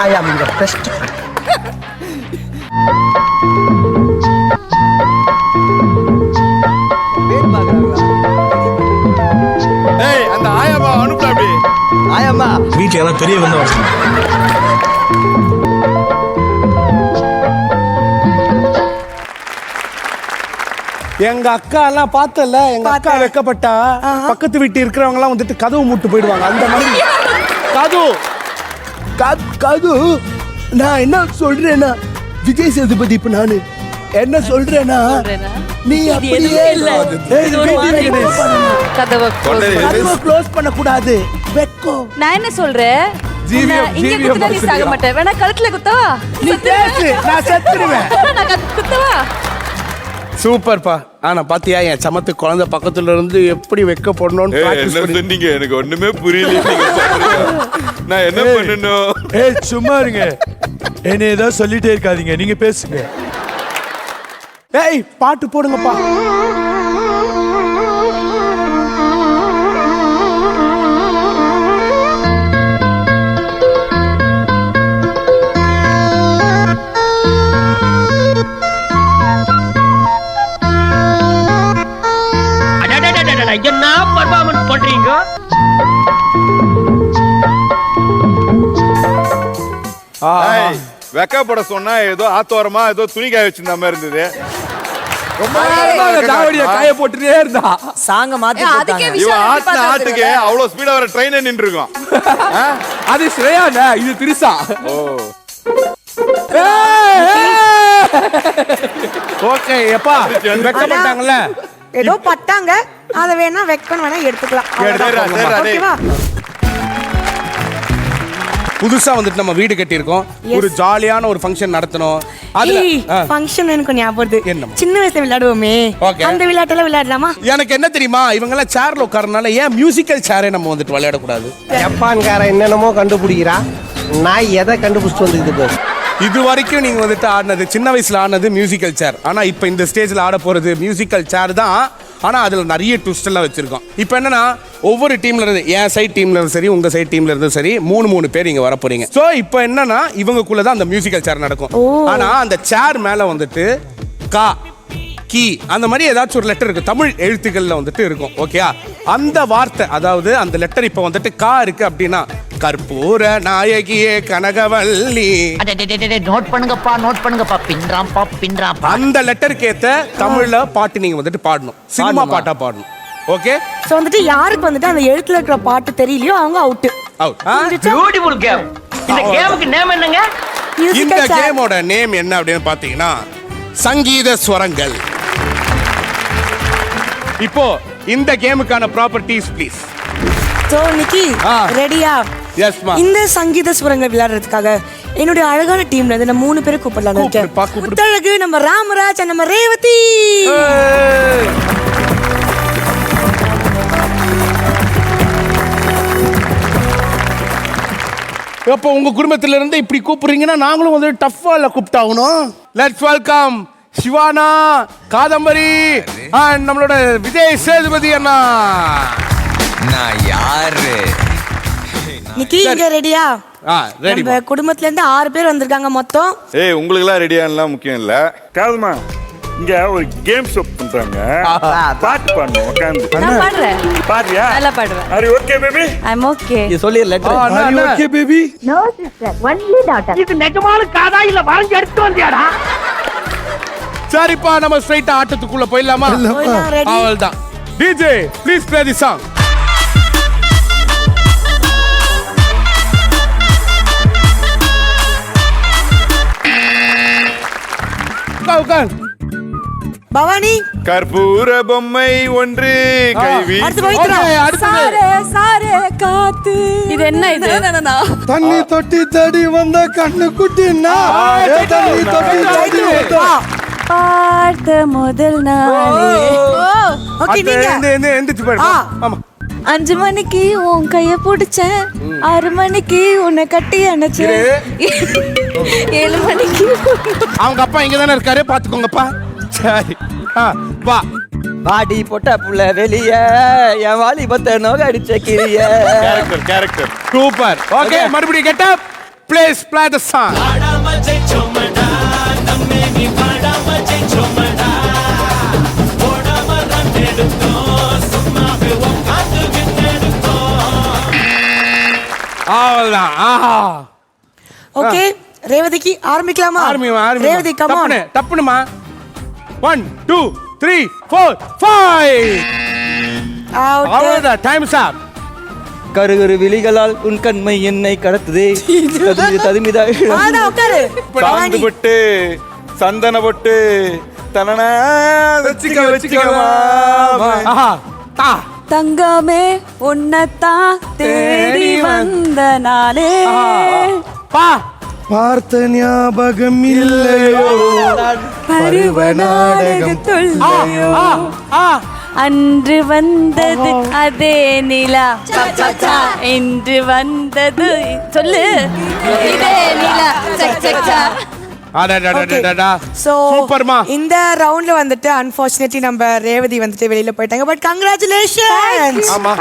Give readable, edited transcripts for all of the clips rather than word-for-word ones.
I am your best friend. ஏய் அந்த ஆயாமா அனுப்புடா அப்படி. ஆயாம்மா வீட்டுல எல்லாம் பெரிய வந்து எங்க அக்கா எல்லாம் பார்த்தல, எங்க அக்கா வெக்கப்பட்டா பக்கத்து வீட்டு இருக்கிறவங்க எல்லாம் வந்துட்டு கதவு மூட்டு போயிடுவாங்க. அந்த மாதிரி கது நான் என்ன சொல்றேன்னா விஜய் சேதுபதி இப்ப நானு என்ன சொல்றேன்னா நீ அப்படியே கதவை க்ளோஸ் பண்ண கூடாது. வெக்கோ நான் என்ன சொல்றேன், இங்க குத்துனா நீ சாக மாட்டே, வேணா கழுத்துல குத்தவா? நீ பேசு, நான் செத்துடுவேன். நான் குத்தவா? சூப்பர்ப்பா. ஆனா பாத்தியா என் சமத்து குழந்தை பக்கத்துல இருந்து எப்படி வெக்க போடணும்னு பிராக்டிஸ் பண்ணி சொன்னீங்க. எனக்கு ஒண்ணுமே புரியல. நான் என்ன பண்ணணும்? ஏய் சும்மா இருங்க, என்ன ஏதோ சொல்லிட்டே இருக்காதீங்க, நீங்க பேசுங்க. ஏய் பாட்டு போடுங்கப்பா. என்ன பர்ஃபார்மன்ஸ் பண்றீங்க? வெக்கப்பட சொன்னா ஏதோ ஆத்தோரமா ஏதோ துணி காய வச்சிருந்த மாதிரி இருந்தது. காய போட்டுட்டே இருந்தா சாங்க மாத்தி அதுக்கே இவன் ஆட்டின ஆட்டுக்கு அவ்வளவு ஸ்பீடா வர ட்ரெயின் நின்று இருக்கும். அது ஸ்ரேயா, இது திரிசா. ஓகே எப்பா வெக்கப்பட்டாங்கல்ல, ஏதோ பட்டாங்க, அத வேணா வெக்கணும் வேணா எடுத்துக்கலாம். ஓகேவா? புதுசா வந்துட்டு நம்ம வீடு கட்டியிருக்கோம், ஒரு ஜாலியான ஒரு ஃபங்க்ஷன் நடத்தணும். அதுல ஃபங்க்ஷன் எனக்கு ஞாபகம் வருது. என்ன? சின்ன வயசுல விளையாடுவோமே, அந்த விளையாட்டெல்லாம் விளையாடலாமா? எனக்கு என்ன தெரியுமா, இவங்க எல்லாம் சேர்ல உட்காரனால ஏன் மியூசிக்கல் சேரே நம்ம வந்துட்டு விளையாடக்கூடாது? ஜப்பான்காரன் என்னென்னமோ கண்டுபிடிக்கிறா, நான் எதை கண்டுபிடிச்சிட்டு வந்துக்குது? இது வரைக்கும் நீங்க வந்துட்டு ஆடினது சின்ன வயசுல ஆடினது மியூசிக்கல் சேர். ஆனா இப்போ இந்த ஸ்டேஜ்ல ஆட போறது மியூசிக்கல் சேர் தான். ஆனா அதுல நிறைய ட்விஸ்ட் எல்லாம் வச்சிருக்கோம். இப்போ என்னன்னா ஒவ்வொரு டீம்ல இருந்து, என் சைட் டீம்ல இருந்து சரி, உங்க சைட் டீம்ல இருந்து சரி, மூணு பேர் இங்க வர போறீங்க. சோ இப்போ என்னன்னா இவங்களுக்குள்ள தான் அந்த மியூசிக்கல் சேர் நடக்கும். ஆனா அந்த சேர் மேல வந்துட்டு கா கி அந்த மாதிரி ஏதாச்சும் ஒரு லெட்டர் இருக்கு, தமிழ் எழுத்துக்கள்ல வந்துட்டு இருக்கும். ஓகேயா? அந்த வார்த்தை, அதாவது அந்த லெட்டர் இப்போ வந்துட்டு கா இருக்கு அப்படின்னா கற்பூர நாயகியே கனகவல்லி, நோட் பண்ணுங்கப்பா பின்றாம்பா. அந்த லெட்டருக்கு ஏத்த தமிழ்ல பாட்டு நீங்க வந்துட்டு பாடணும், சினிமா பாட்டா பாடணும். ஓகே? சோ வந்துட்டு யாருக்கு வந்துட்டு அந்த எழுத்துல இருக்கிற பாட்டு தெரியலையோ அவங்க அவுட். Beautiful game. இந்த கேமுக்கு நேம் என்னங்க? இந்த கேமோட நேம் என்ன அப்படின்னு பாத்தீங்கன்னா சங்கீத ஸ்வரங்கள். இப்போ இந்த கேமுக்கான ப்ராப்பர்ட்டீஸ் ப்ளீஸ். சோ நிக்கி ரெடியா? எஸ் மா. இந்த சங்கீத சுரங்கள் விளையாடுறதுக்காக என்னுடைய அழகான டீம்ல இருந்து நான் 3 பேரை கூப்பிடலாம் இருக்கேன். முத்தழகு, நம்ம ராமராஜ், நம்ம ரேவதி. அப்போ உங்க குடும்பத்துல இருந்து இப்படி கூப்பிடுறீங்கன்னா நாங்களும் வந்து டஃப்பா இல்ல கூப்பிட்டாகணும். Let's welcome Siwana, Kadambari and நம்மளோட விஜய் சேதுபதி அண்ணா. நான் யாரு? நிக்கி இங்க ரெடியா? ரெடி. நம்ம குடும்பத்துல இருந்து 6 பேர் வந்திருக்காங்க மொத்தம். ஏய் உங்களுக்கு எல்லாம் ரெடியானலாம் முக்கியம் இல்ல. காதுமா இங்க ஒரு கேம் ஷோ பண்றாங்க, பாட்டு பாடணும் உட்கார்ந்து. நான் பாடுறேன். பாடுறியா? நல்லா பாடுவேன். are you okay baby? I'm okay. நீ சொல்லி letter are you okay baby? No sister, only daughter. இது நிஜமான காதா இல்ல வரைஞ்சு எடுத்து வந்தியாடா? சரிப்பா, நம்ம ஸ்ட்ரைட்டா ஆட்டத்துக்குள்ள போயிடலாமா? அவ்வளவுதான். DJ please play the song. Bhavani, கற்பூர பொம்மை ஒன்று கைவி. சாரே சாரே காத்து. இது என்ன இது? தண்ணி தொட்டி தடி வந்த கண்ணு குட்டினா தண்ணி தொட்டி தடி வந்த பார்த்த முதல் நாளே. ஓகே நீங்க எந்திரிச்சு போயிடு. ஆமா. 5 மணிக்கு உன் கைய பிடிச்சேன், 6 மணிக்கு உன்னை கட்டி அணைச்சேன், 7 மணிக்கு அவங்க அப்பா இங்க தானே இருக்காரு, பாத்துக்கோங்கப்பா. சரி வா. பாடி போட்ட புள்ள வெளிய என் வாலிபத்தை நோக அடிச்ச கிரிய. Character super. ஓகே மறுபடியும் get up. Please play the song. அவ்வளவுதான். ஆஹா. ஓகே ரேவதிக்கு ஆரம்பிக்கலாமா? Revathi come on. டப்புனுமா. 1 2 3 4 5. அவ்வளவுதான். டைம்ஸ் அப். கருகரு விழிகளால் உன் கண்மை என்னை கடத்துதே. ததுமிதா உட்காரு. சாந்து பொட்டு சந்தன பொட்டு தனனா வச்சுக்கமா. ஆஹா. தா. தங்கமே உன்னத்தான் தேடி வந்த நானே. பா. பார்த்த ஞாபகம் இல்லையோ பருவ நாடகத்துள்ளையோ அன்று வந்தது அதே நிலா இன்று வந்தது சொல்லு இதே நிலா. சூப்பர்மா. இந்த ரவுண்ட்ல வந்துட்டு அன்பார்ச்சுனேட்லி நம்ம ரேவதி வந்துட்டு வெளியில போயிட்டாங்க. But congratulations. ஆமா.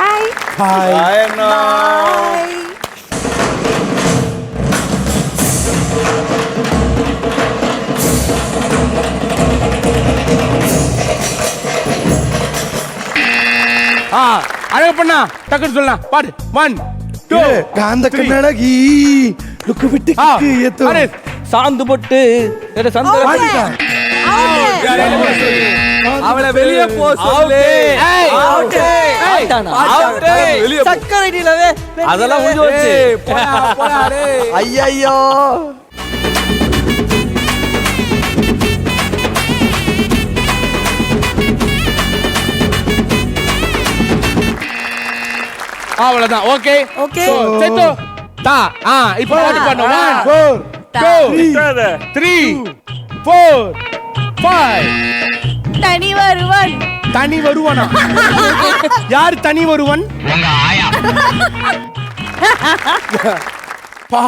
அழகப்பண்ணா டக்குன்னு சொல்லலாம். பாடு. 1 2 காந்த கண்ணழகி லுக்கு விட்டு கிக்கு ஏத்தோ. சாந்து போட்டு அவளை வெளியே போ சொல்லு. சக்கரை நிலவே அதெல்லாம் முடிஞ்சு வச்சு. ஐயோ அவ்வளவுதான். ஓகே ஓகே சேத்து தா. இப்போ பாட்டு பண்ணோம். 1 2 3 4 5. தனி வருவன். தனி வருவனா? யார் தனி வருவன்? உங்க ஆயா. பா.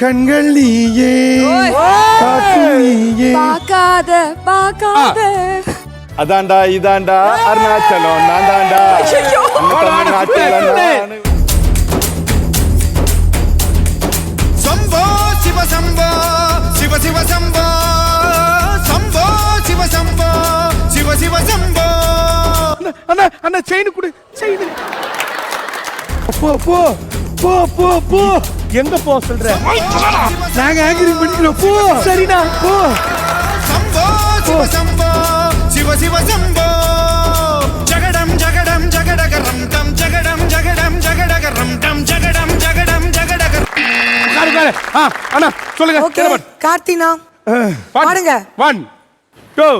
கண்கள் நீயே நீயே பார்க்காத அதான்டா இதான்டா அருணாச்சலம் நான் தான்டா தமிழ்நாட்டில். சம்போ சிவ சம்போ சிவ சிவ சம்போ சம்போ சிவ சம்போ சிவ சிவ சம்போ. அண்ணா செயின் கொடு. செயின். போ போ போ போ போ. எங்க போ சொல்ற? நாங்க ஆங்கிரிங் பண்ணிக்கிறோம். போ. சரிண்ணா போ. சம்போ சிவ சம்போ சிவ சிவ சம்போ ஜகடம் ஜகடம் ஜகடகரம் டம் ஜகடம் ஜகடம் ஜகடகரம் டம் ஜகடம் ஜகடம் ஜகடகரம். காரு. அண்ணா சொல்லுங்க. ஓகே கார்த்தினா பாடுங்க. 1 2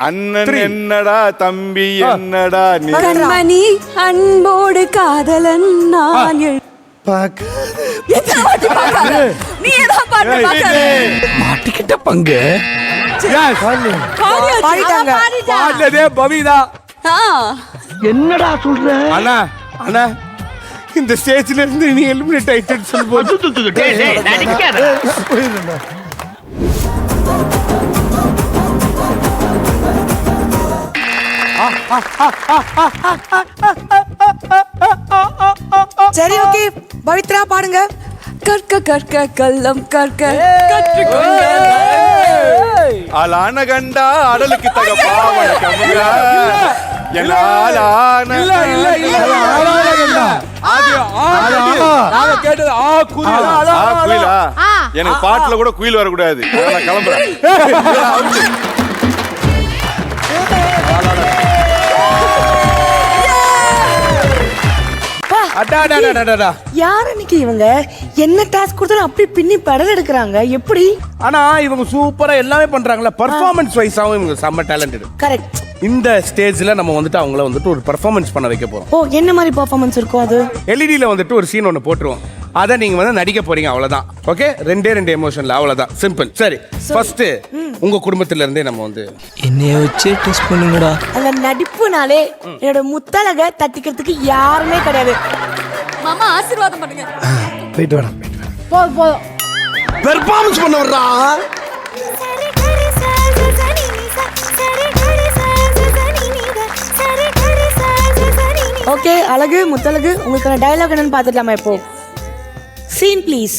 அண்ணன் என்னடா தம்பி என்னடா நீ கண்மணி அன்போடு காதலன் நான். நீ ஏதான் பாட்டு பார்க்காத. மாட்டிக்கிட்ட பங்கு. பாடிட்டாங்க. பாடுனதே பவிதா. என்னடா சொல்ற? அண்ணா இந்த ஸ்டேஜ்ல இருந்து நீ எலிமினேட் ஆயிட்டேன்னு சொல்லும்போது நடிக்காத. சரி ஓகே பவித்ரா பாடுங்க. கற்க கள்ளம் கற்க கற்றுக்கொண்ட ஆளான கண்டா அடலுக்கு தக பாவன கமுகா என்னாலான. குயிலா? எனக்கு பாட்டுல கூட குயில் வரக்கூடாது. நான் கிளம்புறேன். யார் அன்னைக்கு இவங்க என்ன டாஸ்க் கொடுத்தாலும் அப்படி பின்னி படம் எடுக்கிறாங்க எப்படி? ஆனா இவங்க சூப்பரா எல்லாமே பண்றாங்கல்ல. பெர்ஃபார்மன்ஸ் வைஸாவும் இவங்க செம்ம டேலண்டட். கரெக்ட். இந்த ஸ்டேஜ்ல நம்ம வந்துட்டு அவங்கள வந்துட்டு ஒரு பெர்ஃபார்மன்ஸ் பண்ண வைக்க போறோம். ஓ என்ன மாதிரி பெர்ஃபார்மன்ஸ் இருக்கும் அது? எல்இடில வந்துட்டு ஒரு சீன் ஒன்னு போட்டுருவோம். அதை நீங்க வந்து நடிக்க போறீங்க அவ்வளவுதான். ஓகே 2 எமோஷன்ல அவ்வளவுதான். சிம்பிள். சரி ஃபர்ஸ்ட் உங்க குடும்பத்துல இருந்தே நம்ம வந்து என்னைய வச்சு டெஸ்ட் பண்ணுங்கடா. அந்த நடிப்புனாலே என்னோட முத்தழக தட்டிக்கிறதுக்கு யாருமே கிடையாது. மாமா ஆசீர்வாதம் பண்ணுங்க. போயிட்டு வாடா. போ. பெர்ஃபார்மன்ஸ் பண்ண வர்றா. சரி அழகு முத்தழகு உங்களுக்கான டயலாக் என்னன்னு பார்த்துடலாமா இப்போ? Scene please.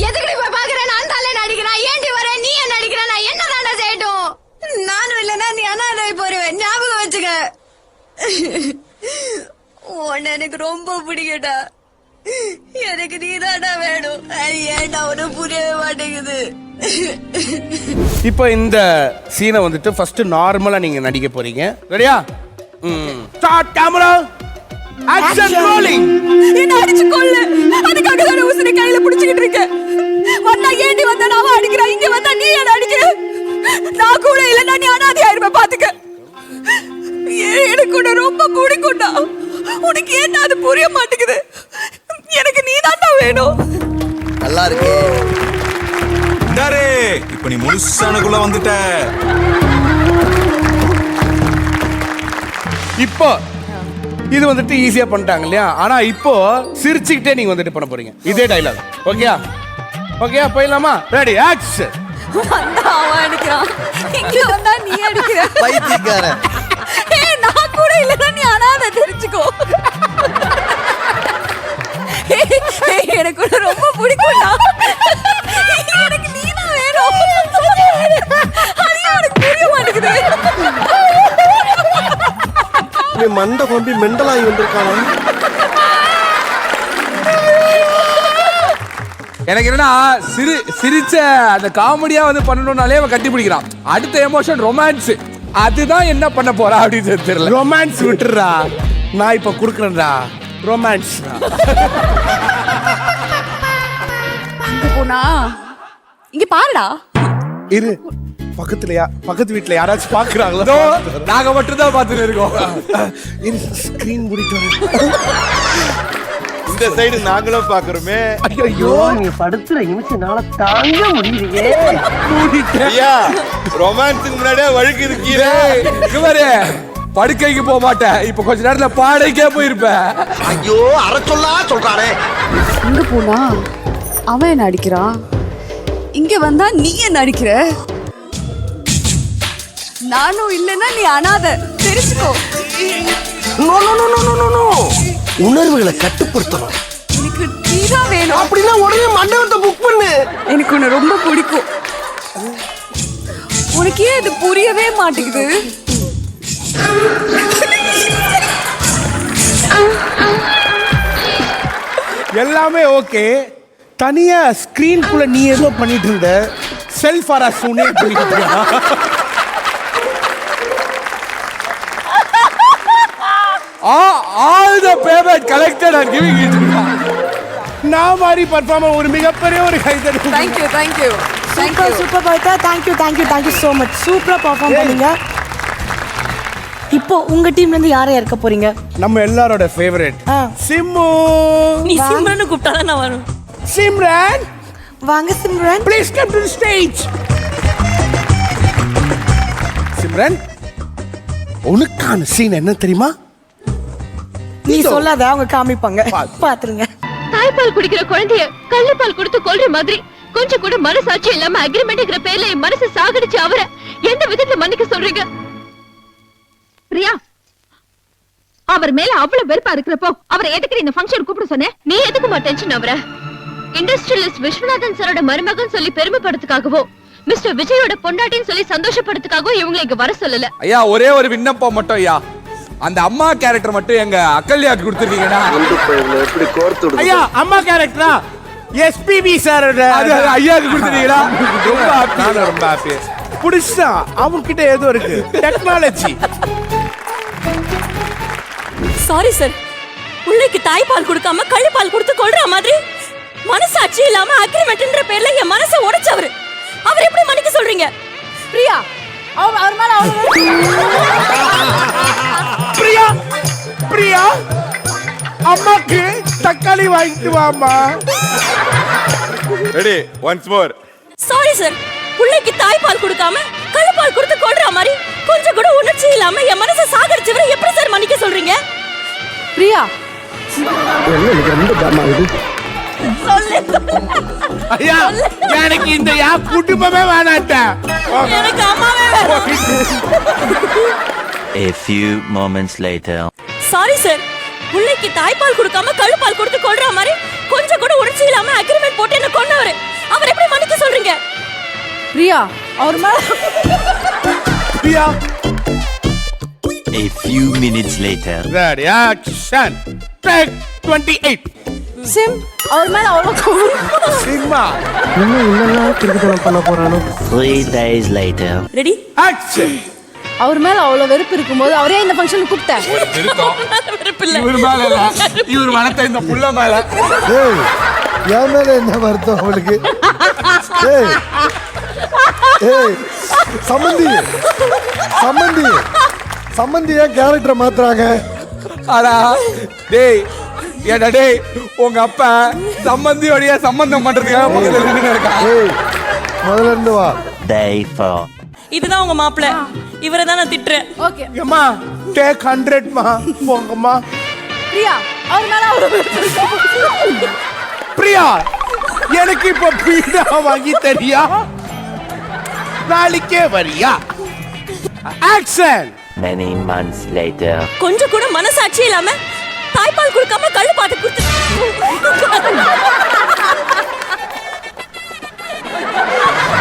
எதுக்கு போய் பாக்குறேன்? நான் தானே நடிக்கிறேன். ஏன்டி வர? நீ என்ன நடிக்கிற? நான் என்ன தானே செய்யட்டும்? நானும் இல்லைன்னா நீ அனாதை போருவேன். ஞாபகம் வச்சுக்க. உன்னை எனக்கு ரொம்ப பிடிக்கட்டா. எனக்கு நீதாடா வேணும். அது ஏன்டா உனக்கு புரியவே மாட்டேங்குது. இப்போ இந்த சீனை வந்துட்டு ஃபர்ஸ்ட் நார்மலா நீங்க நடிக்க போறீங்க. ரெடியா? Start camera. Action rolling. என்ன அடிச்சு கொல்லு. அதுக்காக தான உசுரை கையில பிடிச்சிட்டு இருக்கேன். வந்தா ஏண்டி வந்தா நாம அடிக்கிறா. இங்க வந்தா நீ என்ன அடிக்கிற? நான் கூட இல்லன்னா நீ அனாதையா இருப்ப பாத்துக்க. எனக்கு உன்னை ரொம்ப பிடிக்கும்டா. உனக்கு என்ன அது புரிய மாட்டேங்குது. எனக்கு நீதான்டா வேணும். நல்லா இருக்கு. இப்ப நீ முழுசானுக்குள்ள வந்துட்ட. இப்போ இது வந்துட்டு ஈஸியா பண்ணிட்டாங்க இல்லையா? ஆனா இப்போ சிரிச்சுக்கிட்டே நீங்க வந்துட்டு பண்ண போறீங்க இதே டைலாக். ஓகேயா? ஓகேயா? போயிடலாமா? Ready action. வந்தா அவன் அடிக்கிறான். இங்க வந்தா நீ அடிக்கிற. பைத்தியக்காரன். ஏய் நான் கூட இல்லன்னா நீ அனாதை தெரிஞ்சுக்கோ. எனக்கு உன்னை ரொம்ப பிடிக்கும்டா. எனக்கு நீதான் வேணும். அது எனக்கு புரிய மாட்டேங்குது. நீ மண்டை கொம்பி மெண்டலாகி வந்திருக்கானா? எனக்கு என்னன்னா சிரிச்ச அந்த காமெடியா வந்து பண்ணணும்னாலே அவன் கட்டி பிடிக்கிறான். அடுத்த எமோஷன் ரொமான்ஸ், அதுதான் என்ன பண்ண போறா அப்படின்னு தெரியல. ரொமான்ஸ் விட்டுறா. நான் இப்ப குடுக்குறேன்டா ரொமான்ஸ். அங்க போனா இங்க பாருடா. இரு, பக்கத்துலயா பக்கத்து வீட்ல யாராச்சும் பாக்குறாங்களோ? நாங்க மட்டும் தான் பார்த்துட்டு இருக்கோம். இரு, ஸ்கிரீன் முடிட்டு வரேன். இந்த சைடு நாங்களும் பாக்குறோமே. ஐயோ நீ படுத்துற நிமிஷம்னால தாங்க முடியலையே. ஐயா ரொமான்ஸுக்கு முன்னாடியே வழுக்கு இருக்கீங்க. இவரே படுக்கைக்கு போக மாட்டேன். இப்ப கொஞ்ச நேரத்துல பாடைக்கே போயிருப்பேன். ஐயோ அரை சொல்றானே. இங்க போனா அவன் என்ன அடிக்கிறான். இங்க வந்தா நீ என்ன அடிக்கிற. நானும் இல்லன்னா நீ அனாதை தெரிஞ்சுக்கோ. No no no no no no. உணர்வுகளை கட்டுப்படுத்தணும். எனக்கு நீதான் வேணும். அப்படின்னா உடனே மண்டபத்தை புக் பண்ணு. எனக்கு உன்னை ரொம்ப பிடிக்கும். உனக்கு ஏன் இது புரியவே மாட்டேங்குது. எல்லாமே ஓகே. தனியா ஸ்கிரீன்குள்ள நீ ஏதோ பண்ணிட்டு இருந்த. செல்ஃப் அரசூனே பண்ணிட்டு இருக்கியா? All the payment collected and giving it. நான் மாதிரி பர்ஃபார்மர் ஒரு மிகப்பெரிய ஒரு கைதறி. Thank you, thank you. Super Pavithra. Thank you so much. சூப்பரா பெர்ஃபார்ம் பண்ணீங்க. இப்போ உங்க டீம்ல இருந்து யாரை இறக்க போறீங்க? நம்ம எல்லாரோட ஃபேவரட் சிம்மு. நீ சிம்ரன் கூப்பிட்டா நான் வரணும். சிம்ரன் வாங்க Simran. Please come to the stage. Simran, உனக்கான சீன் என்ன தெரியுமா? நீ சொல்லாத, அவங்க காமிப்பாங்க. பாத்துருங்க. தாய்ப்பால் குடிக்கிற குழந்தைய கள்ளுப்பால் கொடுத்து கொல்ற மாதிரி கொஞ்சம் கூட மனசாட்சி இல்லாம அக்ரிமெண்ட்ங்கிற பேர்ல என் மனசு சாகடிச்சு அவரை எந்த விதத்துல மன்னிக்க சொல்றீங்க? பிரியா, அவர் மேல அவ்வளவு வெறுப்பா இருக்கிறப்போ அவரை எதுக்கு இந்த ஃபங்க்ஷன் கூப்பிட சொன்னேன்? நீ எதுக்குமா டென்ஷன் அவரை? இண்டஸ்ட்ரியலிஸ்ட் விஸ்வநாதன் சாரோட மருமகன் சொல்லி பெருமைப்படுறதுக்காகவோ மிஸ்டர் விஜயோட பொண்டாட்டின்னு சொல்லி சந்தோஷப்படுறதுக்காகவோ இவங்களை இங்க வர சொல்லல. ஐயா ஒரே ஒரு விண்ணப்பம் மட்டும் ஐயா, அந்த அம்மா கேரக்டர் மட்டும் எங்க அக்கல்யாக்கு கொடுத்துருக்கீங்கன்னா. எப்படி கோர்த்து விடுது? ஐயா அம்மா கேரக்டரா? எஸ்பிபி சார் அது ஐயாக்கு கொடுத்துருக்கீங்களா? ரொம்ப ஹாப்பி. நான் ரொம்ப ஹாப்பி. புடிச்சா அவன்கிட்ட ஏதோ இருக்கு டெக்னாலஜி. சாரி சார், பிள்ளைக்கு தாய்ப்பால் கொடுக்காம கள்ளுப்பால் கொடுத்து கொல்ற மாதிரி மனசாட்சி இல்லாம அக்ரிமெண்ட்ன்ற பேர்ல என் மனசை உடைச்சவரு அவர் எப்படி மன்னிக்க சொல்றீங்க? பிரியா, அவர் மேல பிரியா பிரியா அம்மாக்கு தக்காளி வாங்கிட்டு வாமா. Ready once more. Sorry sir, பிள்ளைக்கு தாய்ப்பால் கொடுக்காம கள்ளுப்பால் கொடுத்து கொல்ற மாதிரி கொஞ்சம் கூட உணர்ச்சி இல்லாம என் மனசை சாகடிச்சவரை எப்படி சார் மன்னிக்க சொல்றீங்க? பிரியா, ஐயா எனக்கு இந்த குடும்பமே வேணாட்டா. எனக்கு அம்மாவே வேணும். A few moments later. Sorry sir, பிள்ளைக்கு தாய்ப்பால் கொடுக்காம கழுப்பால் கொடுத்து கொல்ற மாதிரி கொஞ்சம் கூட உணர்ச்சி இல்லாம அக்ரிமெண்ட் போட்டு என்ன கொன்னவரு. அவர் எப்படி மன்னிக்க சொல்றீங்க? பிரியா அவர் மேல பிரியா. A few minutes later. Ready, action. Take 28. சிம் அவர் மேல அவ்வளவு சிம்மா. இன்னும் திருக்குறள் பண்ண போறானோ? 3 days later. ரெடி? Action. அவர் மேல அவ்வளவு வெறுப்பு இருக்கும்போது அவரே இந்த ஃபங்க்ஷனுக்கு கூப்பிட்டார். இவர் மேல இல்ல, இவர் மனத்தை இந்த புள்ள மேல. ஏய் என் மேல என்ன வருத்தம் அவளுக்கு? ஏய் ஏய் சம்பந்தி சம்பந்தி சம்பந்திய கேரக்டரை மாத்துறாங்க. அடா டேய் ஏடா டேய் உங்க அப்பா சம்பந்தியோடைய சம்பந்தம் பண்றதுக்காக பக்கத்துல நின்னு இருக்கா. ஏய் முதல்ல இருந்து வா. Day 4. இதுதான் உங்க மாப்பிள்ளை. இவரை தான் நான் திட்டுறேன். ஓகே அம்மா டேக் 100 மா போங்கம்மா. பிரியா அவர் மேல அவ்வளவு வெறுப்பு இருக்கு. பிரியா எனக்கு இப்ப பீடா வாங்கி தரியா? நாளைக்கே வரியா? ஆக்ஷன். Many months later. கொஞ்சம் கூட மனசாட்சி இல்லாம தாய்ப்பால் கொடுக்காம கழுப்பாட்டு கொடுத்து.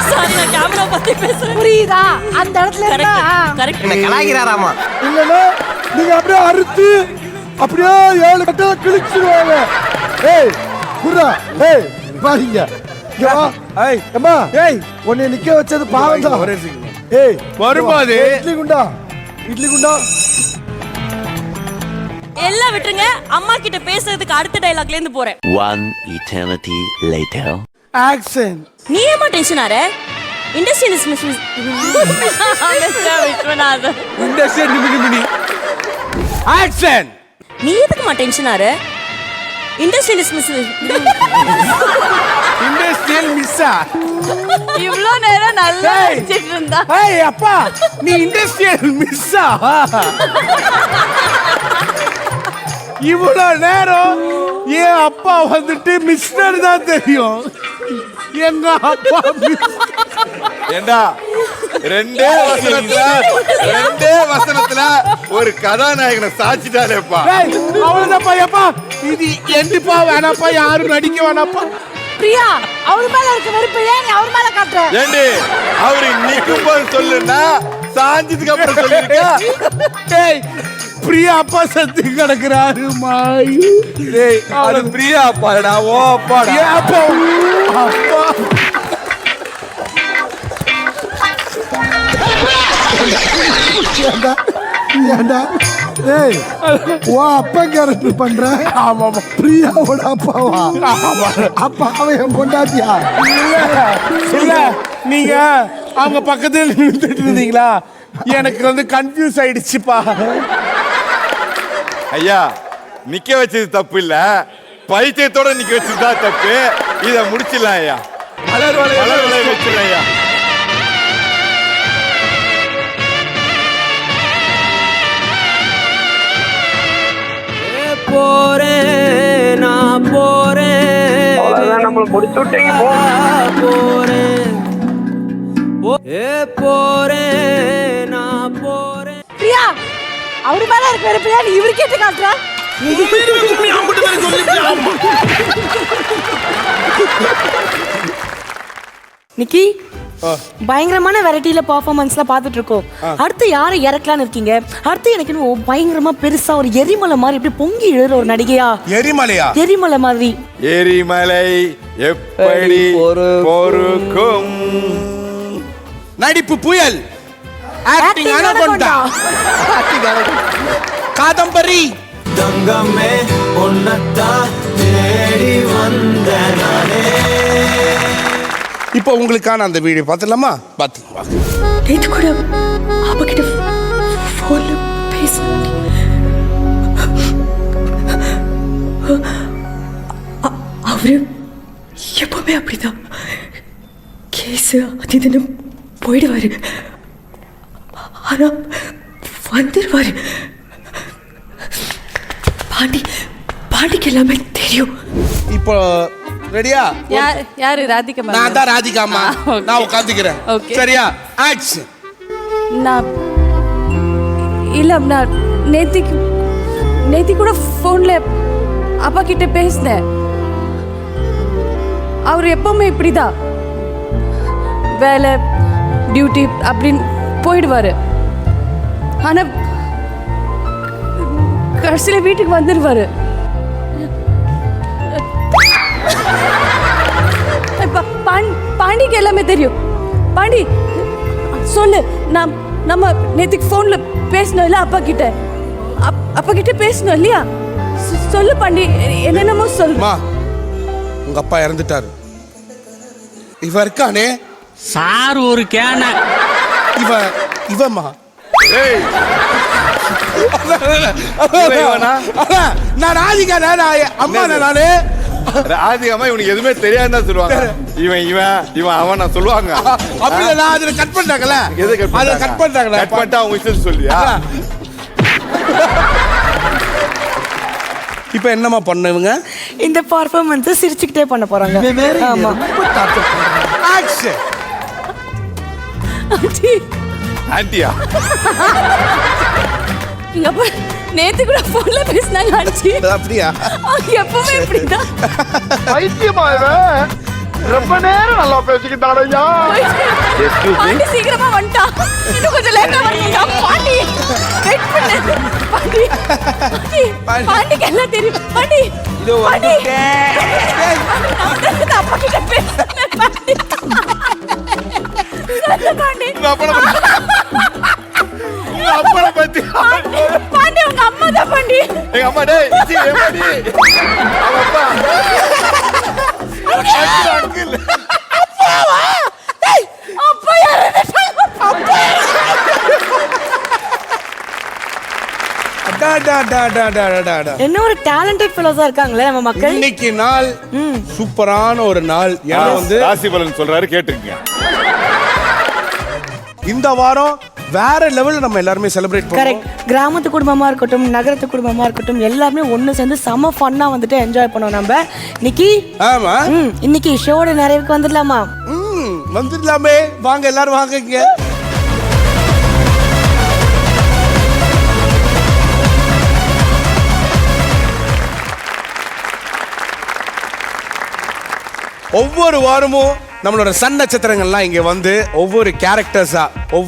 சாரி நான் கேமரா பத்தி பேசுறேன். புரியுதா? அந்த இடத்துல இருந்தா கரெக்ட். என்ன கலாய்க்கிறாராமா? இல்லனா நீங்க அப்படியே அறுத்து அப்படியே 7 கட்ட கிழிச்சிடுவாங்க. ஏய் குர்ரா ஏய் பாருங்க இங்க வா. ஏய் அம்மா ஏய் உன்னை நிக்க வச்சது பாவம் தான். ஒரே செகண்ட். ஏய் வரும்போது இட்லி குண்டா இட்லி குண்டா. எல்லாம் விட்டுருங்க. அம்மா கிட்ட பேசுறதுக்கு அடுத்த டயலாக்ல இருந்து போறேன். 1 eternity later. ஆக்ஷன். நீ ஏமா டென்ஷன் ஆற? Industrialist mister Viswanathan. இண்டஸ்ட்ரியல் நிமினி. ஆக்ஷன். நீ எதுக்குமா டென்ஷன் ஆற? Industrialist mister. இண்டஸ்ட்ரியல் மிஸ்ஸா. இவ்ளோ நேரம் நல்லா ஏய். அடிச்சிட்டு இருந்தா. ஏய் அப்பா நீ இண்டஸ்ட்ரியல் மிஸ்ஸா? இவ்வளோ நேரம் என் அப்பா வந்துட்டு மிஸ்டர் தான் தெரியும். எங்க அப்பா ஏண்டா ரெண்டே வசனத்துல ஒரு கதாநாயகனை சாட்சிட்டாலேப்பா. அவ்வளவுதான்ப்பா. எப்பா இது என்னப்பா வேணாப்பா, யாரும் நடிக்க வேணாப்பா. பிரியா அவர் மேல இருக்க வெறுப்பு ஏன் நீ அவர் மேல காட்டுற? ஏண்டி அவரு நிக்கும் போது சொல்லுன்னா சாஞ்சதுக்கு அப்புறம் சொல்லிருக்கா? டேய் பிரியா அப்பா செத்து கிடக்குறாரு மாயு. டேய் அது பிரியா அப்பாடா. ஓ அப்பாடா. ஏன் அப்பா அப்பா ஏண்டா ஏய் ஓ அப்பா கேரக்டர் பண்ற? ஆமா ஆமா. பிரியாவோட அப்பாவா? அப்பா அவன் என் பொண்டாட்டியா? இல்ல நீங்க அவங்க பக்கத்துல நின்னுட்டு இருந்தீங்களா? எனக்கு வந்து கன்ஃபியூஸ் ஆயிடுச்சுப்பா. ஐயா நிக்க வச்சது தப்பு இல்ல, பைத்தியத்தோட நிக்க வச்சதுதான் தப்பு. இத முடிச்சிடலாம் ஐயா. மலர் வளர்வலை வச்சிடலாம் ஐயா. போறேன் நான் போறேன். அவ்வளவுதான் நம்ம முடிச்சு விட்டீங்க. போறேன் போறேன் நான் போறேன். பிரியா அவர் மேல இருக்க வெறுப்பு ஏன் நீ இவரு கேட்டு காட்டுற? நிக்கி பயங்கரமான வெரைட்டில பெர்ஃபார்மன்ஸ்லாம் பார்த்துட்டு இருக்கோம். அடுத்து யாரை இறக்கலான்னு இருக்கீங்க? அடுத்து எனக்கு இன்னும் பயங்கரமா பெருசா ஒரு எரிமலை மாதிரி இப்படி பொங்கி எழுற ஒரு நடிகையா? எரிமலையா? எரிமலை மாதிரி. எரிமலை எப்படி பொறுக்கும்? நடிப்பு புயல். Acting anaconda. காதம்பரி. தங்கமே ஒன்னத்தா தேடி வந்த நானே. இப்போ உங்களுக்கான அந்த வீடியோ பார்த்துலாமா? பார்த்துலாம். நேத்து கூட அவகிட்ட போன்ல பேச அவரு எப்பவுமே அப்படிதான். கேஸ் அது இதுன்னு போயிடுவாரு, ஆனா வந்துருவாரு. பாண்டிக்கு எல்லாமே தெரியும். இப்போ ரெடியா? யாரு ராதிகா? நான் தான் ராதிகாமா. நான் உட்காந்துக்கிறேன். சரியா? ஆக்ஷன். நான் இல்ல நான் நேத்திக்கு நேத்தி கூட ஃபோன்ல அப்பா கிட்ட பேசினேன். அவர் எப்பவுமே இப்படிதான், வேலை டியூட்டி அப்படின்னு போயிடுவாரு. ஆனா கடைசியில வீட்டுக்கு வந்துடுவாரு. பாண்டிக்கு எல்லாமே தெரியும். பாண்டி சொல்லு, நம்ம நேத்துக்கு ஃபோன்ல பேசணும் இல்ல அப்பா கிட்ட, அப்பா கிட்ட பேசணும் இல்லையா? சொல்லு பாண்டி, என்னென்னமோ சொல்லுமா. உங்க அப்பா இறந்துட்டாரு. இவ இருக்கானே சார் ஒரு கேன இவமா நான் ராதிகா, அம்மா நானு ராதிகாமா இவனுக்கு எதுவுமே தெரியாதுன்னு தான் சொல்லுவாங்க. இவன் அவன் நான் சொல்லுவாங்க. அப்படி நான் அதுல கட் பண்ணிட்டாங்கல்ல. எது கட் பண்ணாங்க? கட் பண்ணிட்டாங்க. கட் பண்ணிட்டா அவங்க இஷ்டம் சொல்லியா? இப்போ என்னமா பண்ணுவீங்க? இந்த பர்ஃபார்மன்ஸ் சிரிச்சுக்கிட்டே பண்ண போறாங்க. ஆமா. ஆக்ஷன். ஆன்ட்டியா? இங்க அப்பா நேத்து கூட ஃபோன்ல பேசினாங்க ஆண்டி. அப்படியா? எப்பவுமே இப்படிதான். பைத்தியமா இவன்? ரொம்ப நேரம் நல்லா பேசிக்கிட்டாடையா. பாண்டி சீக்கிரமா வந்துட்டா. இன்னும் கொஞ்சம் லேட்டா வரீங்க. பாண்டி வெயிட் பண்ணு. பாண்டிக்கு எல்லாம் தெரியும். பாண்டி இதோ வந்துட்டேன். அப்பா கிட்ட பேசுறேன். பாண்டி பாண்டி அப்பள பத்தி பாண்டி உங்க அம்மா தான் பாண்டி. எங்க அம்மா டேய் இச்சி ஏமாடி. அப்பா அங்கிள் அப்பாவா? டேய் அப்பா யாரு? அப்பா என்ன ஒரு டேலண்டட் ஃபெலோஸா இருக்காங்களே நம்ம மக்கள். இன்னைக்கு நாள் சூப்பரான ஒரு நாள். ஏன்னா வந்து ராசி பலன் சொல்றாரு, கேட்டுக்கங்க. இந்த வாரம் வேற லெவல்ல நம்ம எல்லாருமே செலிப்ரேட் பண்றோம். கரெக்ட். கிராமத்து குடும்பமா இருக்கட்டும், நகரத்து குடும்பமா இருக்கட்டும், எல்லாருமே ஒண்ணு சேர்ந்து செம ஃபன்னா வந்துட்டு என்ஜாய் பண்ணோம் நம்ம. நிக்கி, ஆமா, இன்னைக்கு ஷோட நிறைவுக்கு வந்துடலாமா? வந்துடலாமே. வாங்க எல்லாரும் வாங்க இங்க. ஒவ்வொரு வாரமும் நம்மளோட சன் நட்சத்திரங்கள்லாம் இங்கே வந்து ஒவ்வொரு கேரக்டர்ஸாக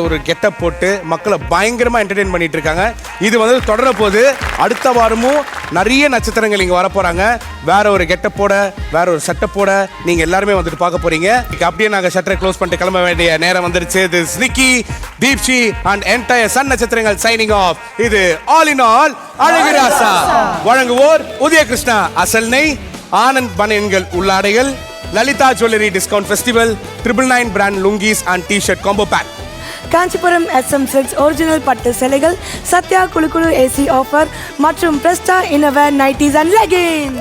ஒரு கெட்டப் போட்டு மக்களை பயங்கரமாக என்டர்டெயின் பண்ணிட்டு இருக்காங்க. இது வந்து தொடர போது அடுத்த வாரமும் நிறைய நட்சத்திரங்கள் இங்கே வரப்போகிறாங்க. வேற ஒரு கெட்டப்போட, வேற ஒரு செட்டப்போட நீங்கள் எல்லாருமே வந்துட்டு பார்க்க போறீங்க. அப்படியே நாங்கள் ஷட்டரை க்ளோஸ் பண்ணிட்டு கிளம்ப வேண்டிய நேரம் வந்துருச்சு. இது Nikki, Deepshi and entire Sun நட்சத்திரங்கள் சைனிங் ஆஃப். இது ஆல் இன் ஆல் அழகிராசா. வழங்குவோர் உதயகிருஷ்ணா அசல் நெய், ஆனந்த் பனியன்கள் உள்ளாடைகள், Lalitha jewellery discount festival, 999 brand lungis and T-shirt combo pack, Kanchipuram SM silks original பட்டு சேலைகள், சத்யா குளு குளு AC ஆஃபர் மற்றும் Presta innerwear nighties and leggings.